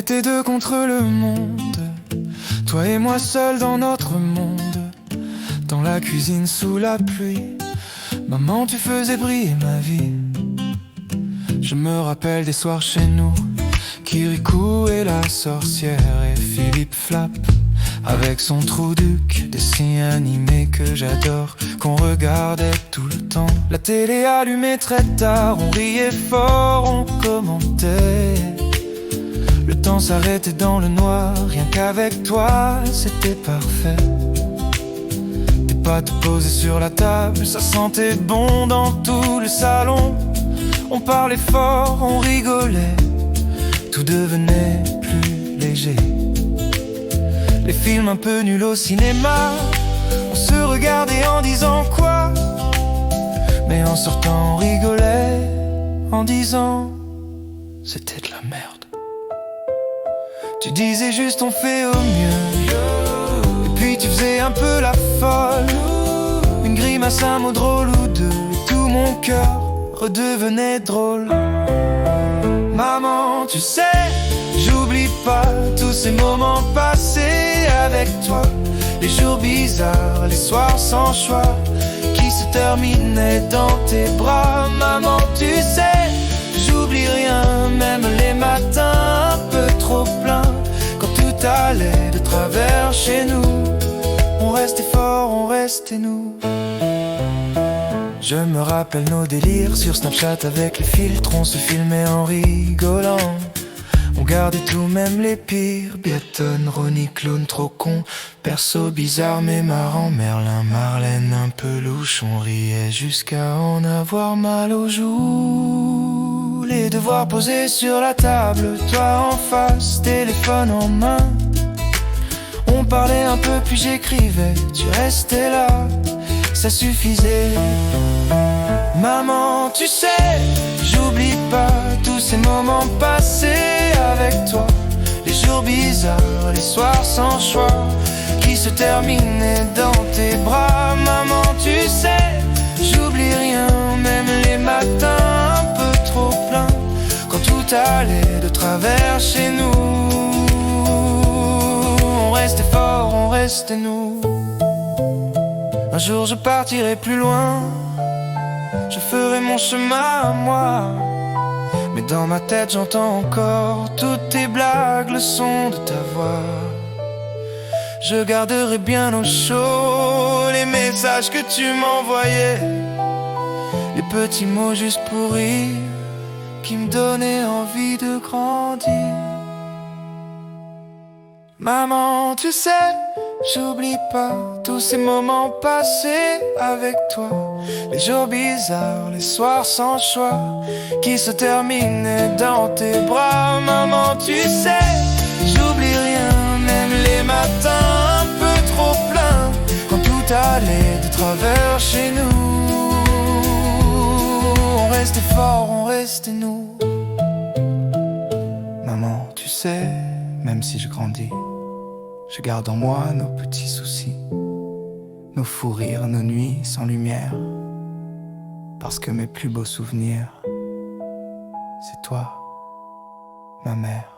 était deux contre le monde, toi et moi seuls dans notre monde. Dans la cuisine sous la pluie, maman tu faisais briller ma vie. Je me rappelle des soirs chez nous, Kirikou et la sorcière et Philippe Flap avec son Trou-Duc, dessins animés que j'adore, qu'on regardait tout le temps. La télé allumée très tard, on riait fort, on commentait. Le temps s'arrêtait dans le noir, rien qu'avec toi, c'était parfait. Tes pattes posées sur la table, ça sentait bon dans tout le salon. On parlait fort, on rigolait, tout devenait plus léger. Les films un peu nuls au cinéma, on se regardait en disant quoi? Mais en sortant on rigolait, en disant c'était de la merde. Tu disais juste on fait au mieux, et puis tu faisais un peu la folle, une grimace, un mot drôle ou deux, et tout mon cœur redevenait drôle. Maman, tu sais, j'oublie pas tous ces moments passés avec toi, les jours bizarres, les soirs sans choix qui se terminaient dans tes bras. Maman, tu sais, j'oublie rien, même les matins un peu trop pleins, quand tout allait de travers chez nous. On restait fort, on restait nous. Je me rappelle nos délires sur Snapchat avec les filtres, on se filmait en rigolant. On gardait tout, même les pires. Biatton, Ronnie, clown, trop con, perso bizarre mais marrant. Merlin, Marlène, un peu louche. On riait jusqu'à en avoir mal aux joues. Les devoirs posés sur la table, toi en face, téléphone en main. On parlait un peu puis j'écrivais, tu restais là, ça suffisait. Maman, tu sais, j'oublie pas tous ces moments passés avec toi, les jours bizarres, les soirs sans choix qui se terminaient dans tes bras. Maman, tu sais, j'oublie rien, même les matins un peu trop pleins, quand tout allait de travers chez nous. On restait fort, on restait nous. Un jour je partirai plus loin, je ferai mon chemin à moi. Mais dans ma tête j'entends encore toutes tes blagues, le son de ta voix. Je garderai bien au chaud les messages que tu m'envoyais, les petits mots juste pour rire qui me donnaient envie de grandir. Maman, tu sais, j'oublie pas tous ces moments passés avec toi, les jours bizarres, les soirs sans choix qui se terminaient dans tes bras. Maman, tu sais, j'oublie rien, même les matins un peu trop pleins, quand tout allait de travers chez nous. On restait fort, on restait nous. Maman, tu sais, même si je grandis, je garde en moi nos petits soucis, nos fous rires, nos nuits sans lumière, parce que mes plus beaux souvenirs, c'est toi, ma mère.